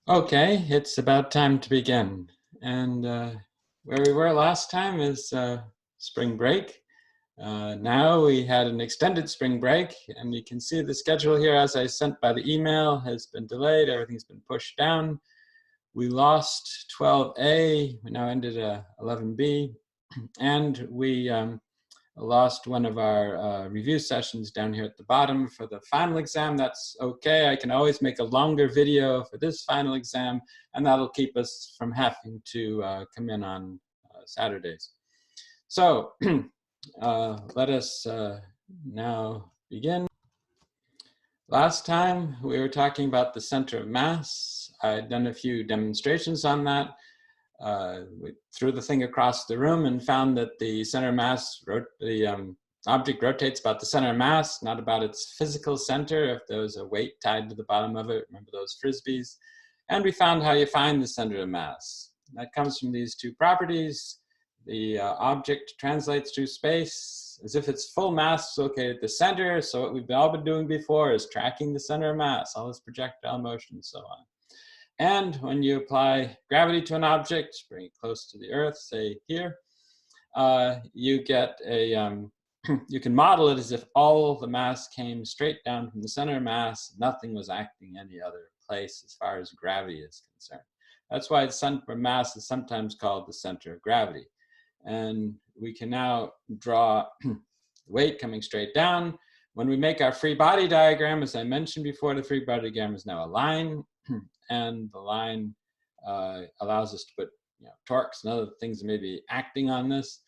Okay, it's about time to begin. And where we were last time is spring break. Now we had an extended spring break, and you can see the schedule here as I sent by the email has been delayed. Everything's been pushed down. We lost 12A. We now ended 11B. And we lost one of our review sessions down here at the bottom for the final exam. That's okay. I can always make a longer video for this final exam, and that'll keep us from having to come in on Saturdays. So let us now begin. Last time we were talking about the center of mass. I'd done a few demonstrations on that. We threw the thing across the room and found that the center of mass, the object rotates about the center of mass, not about its physical center. If there was a weight tied to the bottom of it, remember those frisbees? And we found how you find the center of mass. That comes from these two properties. The object translates through space as if its full mass is located at the center. So what we've all been doing before is tracking the center of mass, all this projectile motion and so on. And when you apply gravity to an object, bring it close to the Earth, say here, you get a, you can model it as if all the mass came straight down from the center of mass, nothing was acting any other place as far as gravity is concerned. That's why the center of mass is sometimes called the center of gravity. And we can now draw weight coming straight down. When we make our free body diagram, as I mentioned before, the free body diagram is now a line. And the line allows us to put torques and other things that may be acting on this.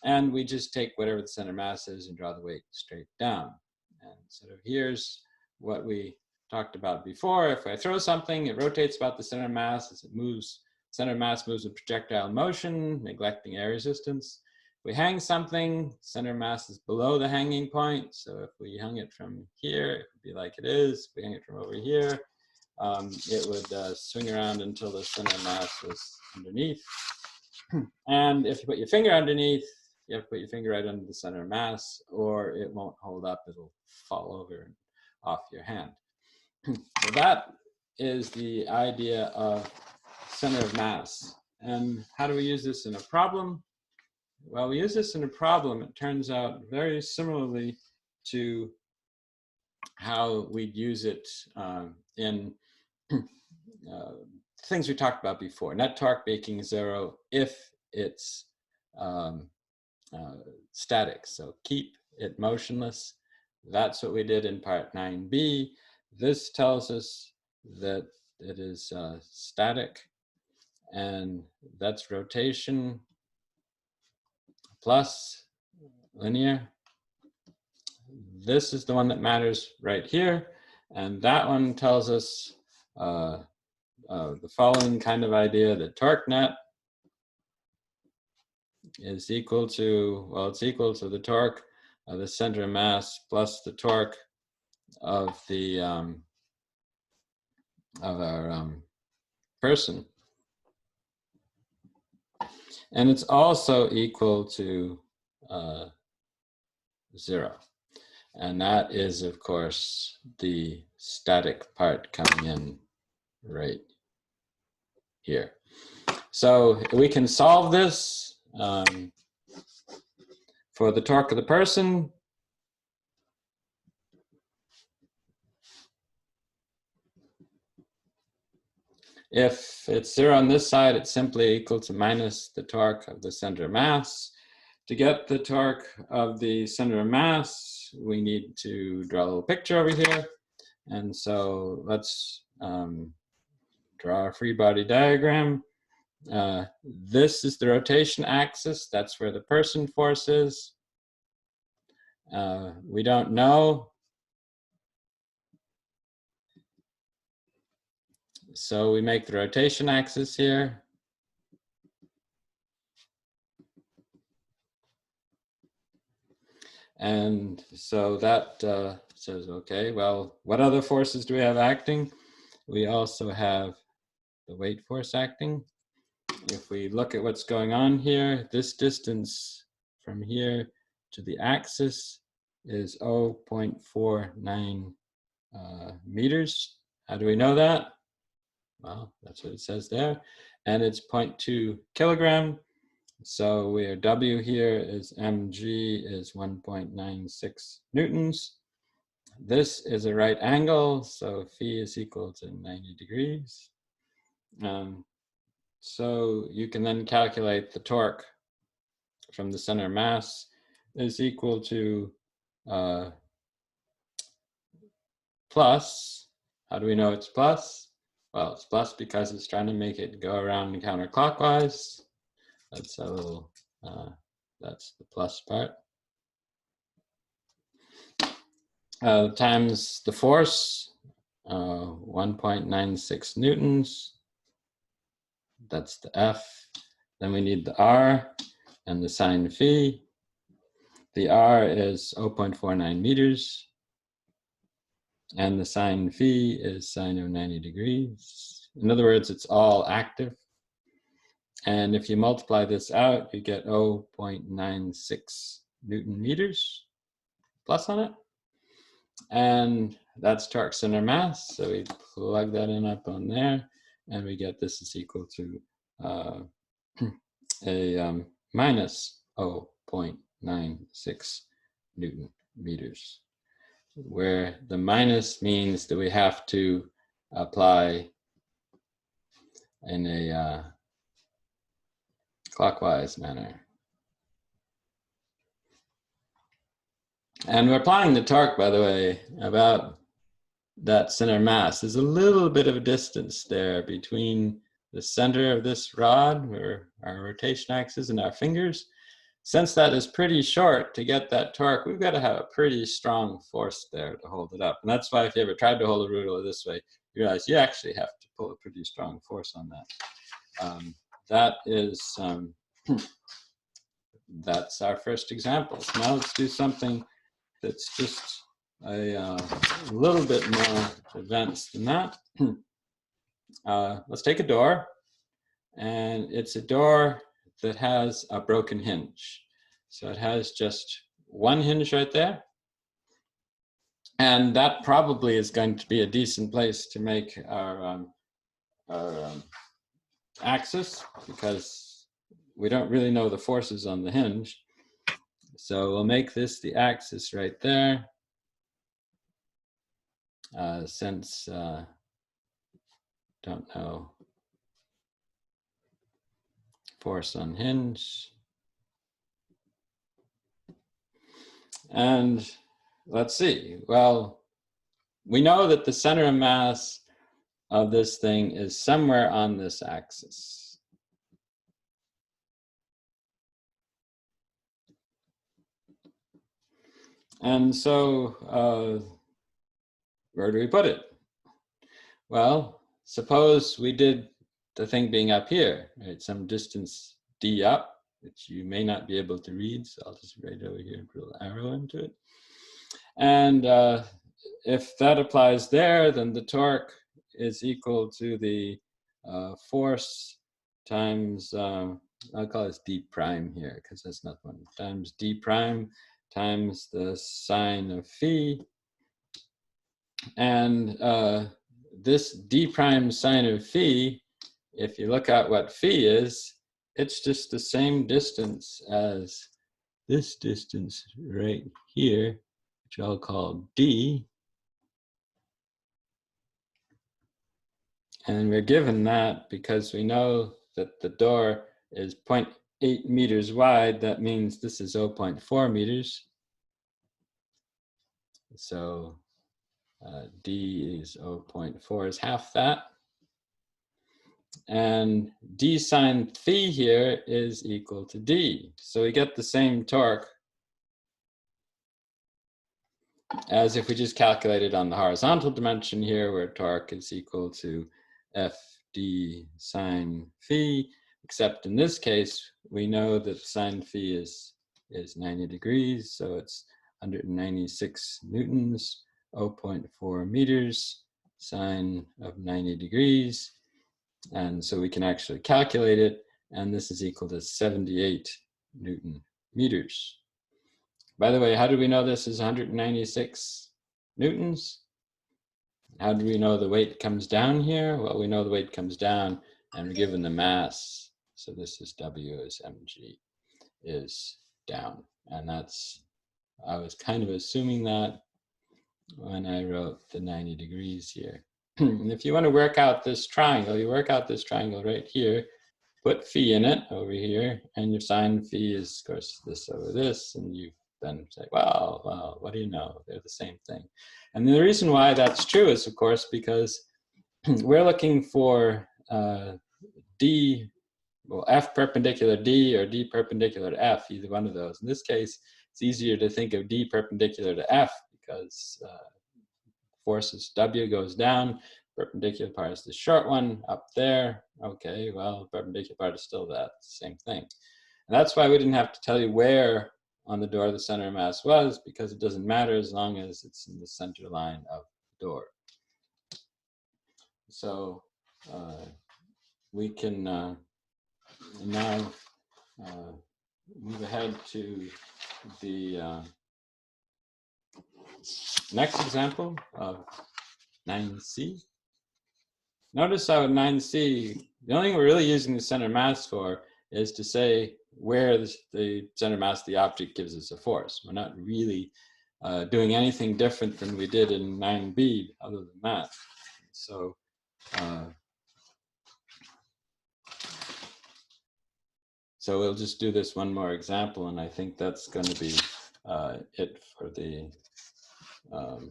And we just take whatever the center mass is and draw the weight straight down. And sort of here's what we talked about before. If I throw something, it rotates about the center mass as it moves. Center mass moves in projectile motion, neglecting air resistance. If we hang something, center mass is below the hanging point. So if we hung it from here, it would be like it is. If we hang it from over here, it would swing around until the center mass was underneath. And if you put your finger underneath, you have to put your finger right under the center mass, or it won't hold up. It'll fall over and off your hand. So that is the idea of center of mass. And how do we use this in a problem? Well, we use this in a problem, it turns out, very similarly to how we'd use it in things we talked about before. Net torque being zero if it's static. So keep it motionless. That's what we did in part 9b. This tells us that it is static, and that's rotation plus linear. This is the one that matters right here, and that one tells us the following kind of idea: that torque net is equal to, well, it's equal to the torque of the center of mass plus the torque of the of our person, and it's also equal to 0. And that is, of course, the static part coming in right here. So we can solve this for the torque of the person. If it's 0 on this side, it's simply equal to minus the torque of the center of mass. To get the torque of the center of mass, we need to draw a little picture over here. And so let's draw a free body diagram. This is the rotation axis. That's where the person force is. We don't know. So we make the rotation axis here. And so that says, okay, well, what other forces do we have acting? We also have the weight force acting. If we look at what's going on here, this distance from here to the axis is 0.49 meters. How do we know that? Well, that's what it says there. And it's 0.2 kilogram. So our W here is mg is 1.96 newtons. This is a right angle, so phi is equal to 90 degrees. So you can then calculate the torque from the center of mass is equal to plus. How do we know it's plus? Well, it's plus because it's trying to make it go around counterclockwise. That's a little, that's the plus part. Times the force, 1.96 newtons. That's the F. Then we need the R and the sine phi. The R is 0.49 meters. And the sine phi is sine of 90 degrees. In other words, it's all active. And if you multiply this out, you get 0.96 Newton meters plus on it. And that's torque center mass. So we plug that in up on there, and we get this is equal to a minus 0.96 Newton meters, where the minus means that we have to apply in a clockwise manner. And we're applying the torque, by the way, about that center mass. There's a little bit of a distance there between the center of this rod, where our rotation axis, and our fingers. Since that is pretty short, to get that torque, we've got to have a pretty strong force there to hold it up. And that's why if you ever tried to hold a ruler this way, you realize you actually have to pull a pretty strong force on that. That is, that's our first example. So now let's do something that's just a little bit more advanced than that. Let's take a door, and it's a door that has a broken hinge. So it has just one hinge right there. And that probably is going to be a decent place to make our axis, because we don't really know the forces on the hinge. So we'll make this the axis right there. Since don't know force on hinge. And let's see, well, we know that the center of mass of this thing is somewhere on this axis. And so where do we put it? Well, suppose we did the thing being up here, right? Some distance d up, which you may not be able to read, so I'll just write over here and put a little arrow into it. And if that applies there, then the torque is equal to the force times, I'll call this d prime here, because that's not one, times d prime times the sine of phi. And this d prime sine of phi, if you look at what phi is, it's just the same distance as this distance right here, which I'll call d. And we're given that because we know that the door is 0.8 meters wide. That means this is 0.4 meters. So d is 0.4 is half that. And d sine phi here is equal to d. So we get the same torque as if we just calculated on the horizontal dimension here, where torque is equal to fd sine phi, except in this case, we know that sine phi is 90 degrees, so it's 196 newtons, 0.4 meters, sine of 90 degrees. And so we can actually calculate it, and this is equal to 78 Newton meters. By the way, how do we know this is 196 newtons? How do we know the weight comes down here? Well, we know the weight comes down and we're given the mass. So this is W as mg is down. And that's, I was kind of assuming that when I wrote the 90 degrees here. And if you want to work out this triangle, you work out this triangle right here, put phi in it over here, and your sine phi is, of course, this over this, and you then say, well, what do you know? They're the same thing. And the reason why that's true is, of course, because we're looking for D, well, F perpendicular D or D perpendicular to F, either one of those. In this case, it's easier to think of D perpendicular to F because forces W goes down, perpendicular part is the short one up there. Okay, well, perpendicular part is still that same thing. And that's why we didn't have to tell you where on the door the center of mass was, because it doesn't matter as long as it's in the center line of the door. So we can now move ahead to the next example of 9C. Notice how in 9C, the only thing we're really using the center mass for is to say where the center mass of the object gives us a force. We're not really doing anything different than we did in 9B other than that. So so we'll just do this one more example, and I think that's going to be it for the, no,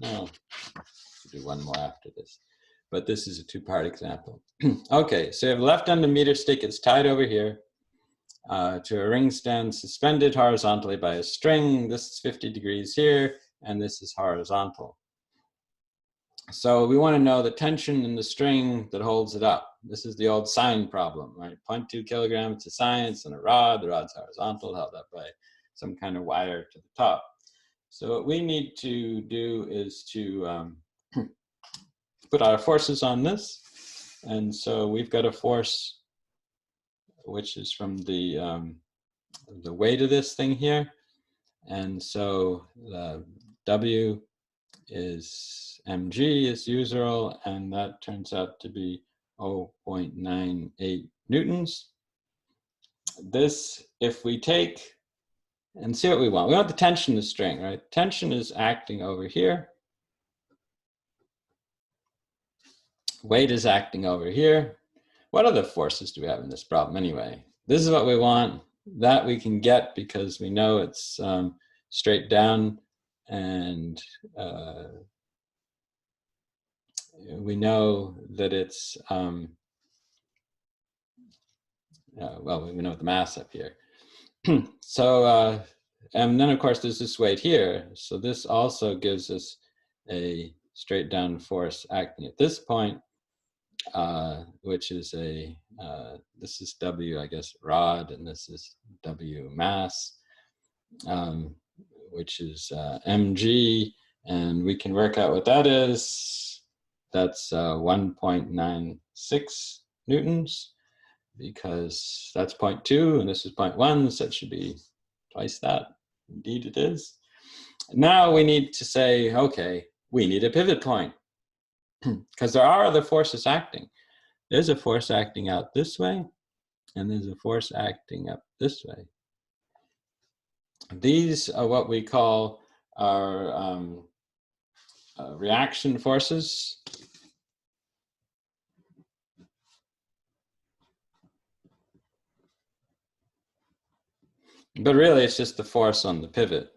we'll do one more after this. But this is a two-part example. Okay, so you have a left-ended meter stick. It's tied over here to a ring stand suspended horizontally by a string. This is 50 degrees here, and this is horizontal. So we want to know the tension in the string that holds it up. This is the old sine problem, right? 0.2 kilograms to science and a rod. The rod's horizontal, held up by some kind of wire to the top. So what we need to do is to put our forces on this. And so we've got a force which is from the weight of this thing here. And so W is mg as usual, and that turns out to be 0.98 newtons. This, if we take and see what we want the tension of the string, right? Tension is acting over here. Weight is acting over here. What other forces do we have in this problem anyway? This is what we want. That we can get because we know it's straight down, and we know that it's, well, we know the mass up here. So, and then of course there's this weight here. So this also gives us a straight down force acting at this point, which is a, this is W, I guess, rod, and this is W mass, which is mg, and we can work out what that is. That's 1.96 newtons, because that's 0.2 and this is 0.1, so it should be twice that. Indeed it is. Now we need to say, okay, we need a pivot point, because there are other forces acting. There's a force acting out this way, and there's a force acting up this way. These are what we call our reaction forces. But really, it's just the force on the pivot.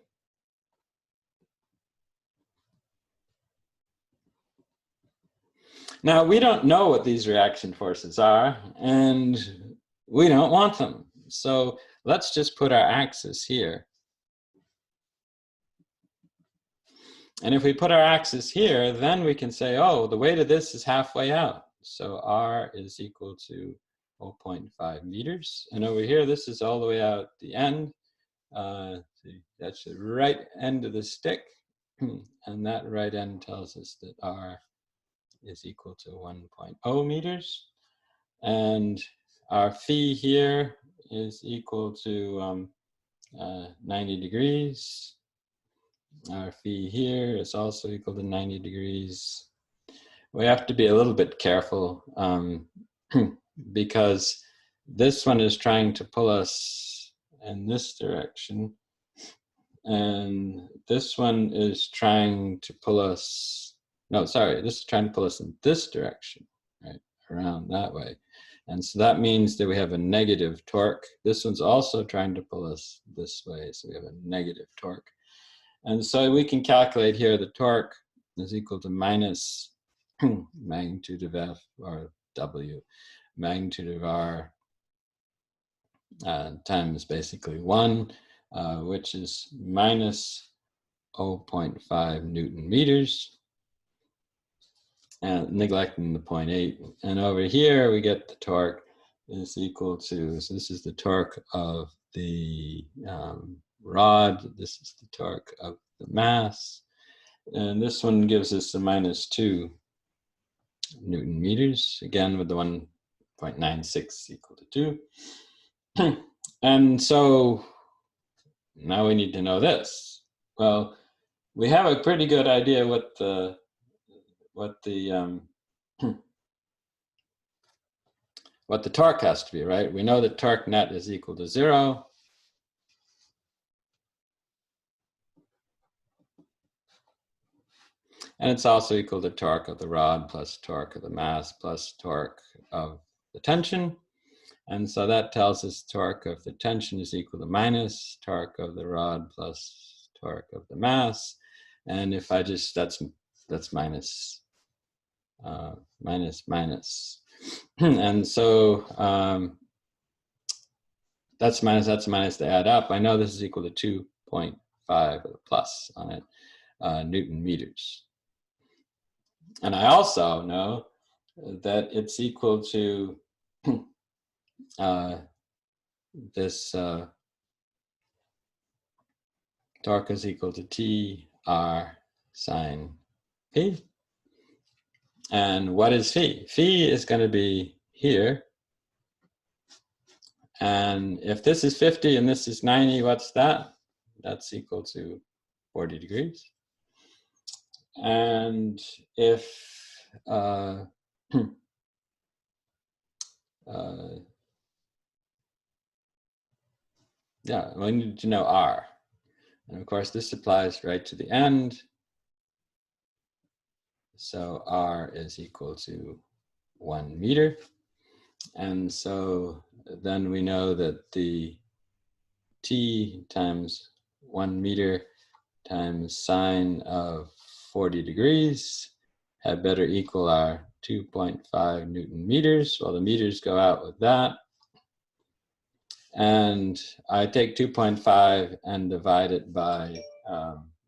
Now, we don't know what these reaction forces are, and we don't want them. So let's just put our axis here. And if we put our axis here, then we can say, oh, the weight of this is halfway out. So R is equal to 0.5 meters. And over here, this is all the way out the end. See, that's the right end of the stick. And that right end tells us that R is equal to 1.0 meters. And our phi here is equal to 90 degrees. Our phi here is also equal to 90 degrees. we have to be a little bit careful because this one is trying to pull us in this direction, and this one is trying to pull us, no, sorry, this is trying to pull us in this direction, right, around that way. And so that means that we have a negative torque. This one's also trying to pull us this way, so we have a negative torque. And so we can calculate here the torque is equal to minus magnitude of F, or W, magnitude of R times basically 1, which is minus 0.5 Newton meters, and neglecting the 0.8. And over here we get the torque is equal to, so this is the torque of the rod, this is the torque of the mass, and this one gives us a minus 2 Newton meters, again with the 1.96 equal to 2. And so now we need to know this. Well, we have a pretty good idea what the what the torque has to be, right? We know that torque net is equal to 0. And it's also equal to torque of the rod plus torque of the mass plus torque of the tension. And so that tells us torque of the tension is equal to minus torque of the rod plus torque of the mass. And if I just, that's minus, minus. And so that's minus, they add up. I know this is equal to 2.5 with a plus on it, Newton meters. And I also know that it's equal to this torque is equal to T R sine P. And what is phi? Phi is going to be here. And if this is 50 and this is 90, what's that? That's equal to 40 degrees. And if yeah, we need to know R. And of course, this applies right to the end. So R is equal to 1 meter. And so then we know that the T times 1 meter times sine of 40 degrees had better equal our 2.5 Newton meters. Well, the meters go out with that. And I take 2.5 and divide it by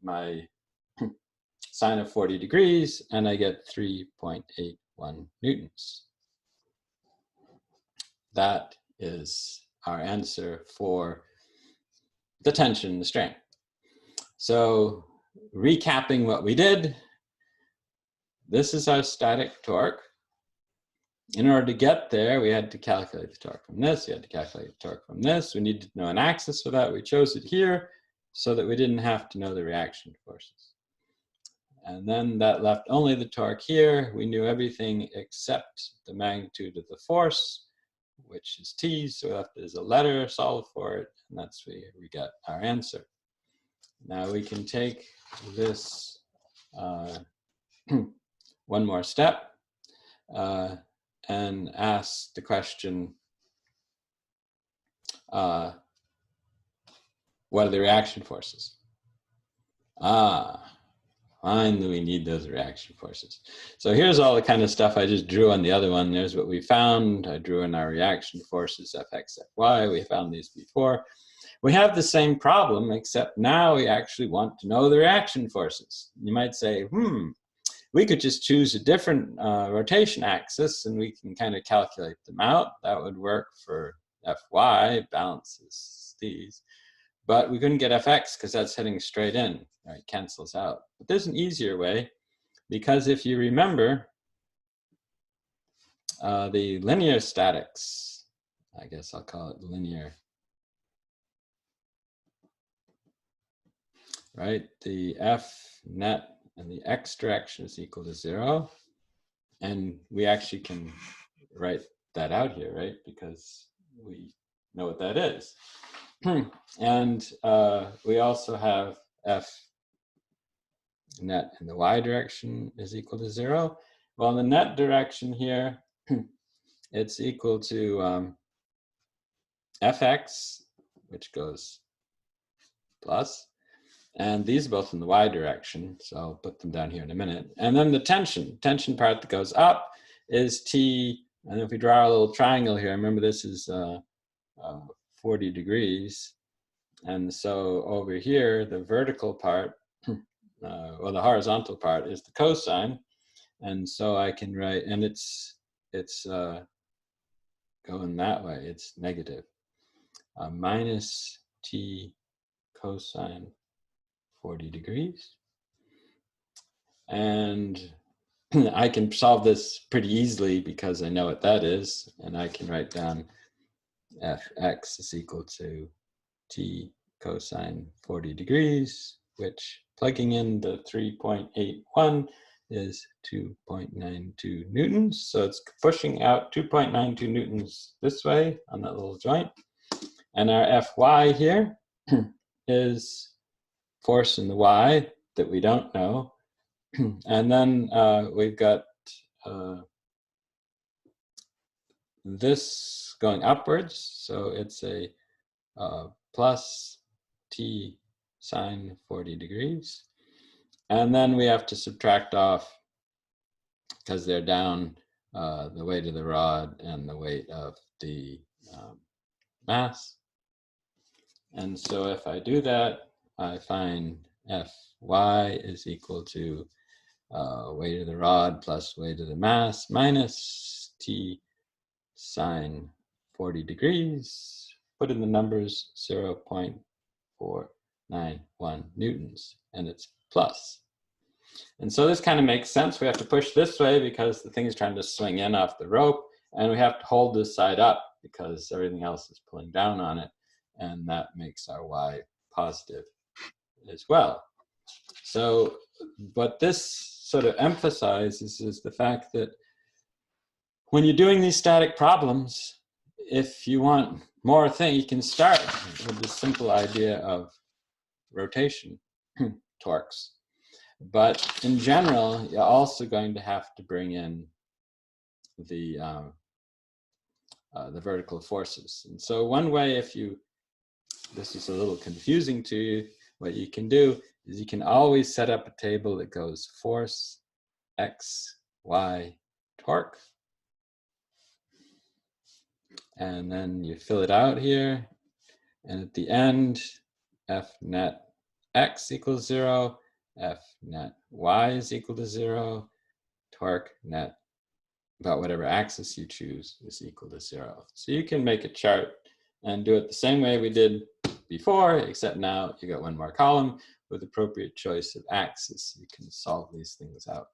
my sine of 40 degrees, and I get 3.81 newtons. That is our answer for the tension and the strain. So recapping what we did, this is our static torque. In order to get there, we had to calculate the torque from this, we had to calculate the torque from this. We needed to know an axis for that. We chose it here so that we didn't have to know the reaction forces. And then that left only the torque here. We knew everything except the magnitude of the force, which is T, so left is a letter, solve for it, and that's where we got our answer. Now we can take this one more step and ask the question, what are the reaction forces? Finally, we need those reaction forces. So here's all the kind of stuff I just drew on the other one. There's what we found. I drew in our reaction forces, Fx, Fy. We found these before. We have the same problem, except now we actually want to know the reaction forces. You might say, we could just choose a different rotation axis and we can kind of calculate them out. That would work for Fy, it balances these. But we couldn't get Fx because that's heading straight in, right? Cancels out. But there's an easier way, because if you remember the linear statics, I guess I'll call it linear, right? The F net in the x direction is equal to 0. And we actually can write that out here, right? Because we know what that is. And we also have f net in the y direction is equal to 0. Well, in the net direction here, it's equal to fx, which goes plus, and these are both in the y direction, so I'll put them down here in a minute. And then the tension part that goes up is t, and if we draw a little triangle here, remember this is 40 degrees. And so over here, the vertical part, or the horizontal part, is the cosine. And so I can write, and it's going that way, it's negative. Minus t cosine 40 degrees. And I can solve this pretty easily because I know what that is. And I can write down fx is equal to t cosine 40 degrees, which plugging in the 3.81 is 2.92 newtons. So it's pushing out 2.92 newtons this way on that little joint. And our Fy here is force in the y that we don't know. And then we've got this going upwards. So it's a plus t sine 40 degrees. And then we have to subtract off, because they're down, the weight of the rod and the weight of the mass. And so if I do that, I find Fy is equal to weight of the rod plus weight of the mass minus t sine 40 degrees. Put in the numbers 0.491 newtons, and it's plus. And so this kind of makes sense. We have to push this way because the thing is trying to swing in off the rope, and we have to hold this side up because everything else is pulling down on it, and that makes our y positive as well. So what this sort of emphasizes is the fact that when you're doing these static problems, if you want more things, you can start with the simple idea of rotation torques. But in general, you're also going to have to bring in the vertical forces. And so one way, if this is a little confusing to you, what you can do is you can always set up a table that goes force, x, y, torque. And then you fill it out here. And at the end, F net x equals 0, F net y is equal to 0, torque net about whatever axis you choose is equal to 0. So you can make a chart and do it the same way we did before, except now you got one more column with appropriate choice of axis. You can solve these things out.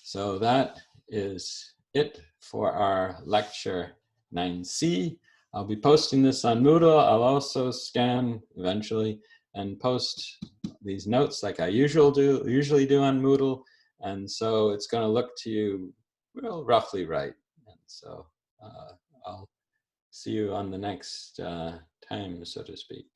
So that is it for our lecture 9C. I'll be posting this on Moodle. I'll also scan eventually and post these notes like I usually do on Moodle. And so it's going to look to you, well, roughly right. And so I'll see you on the next time, so to speak.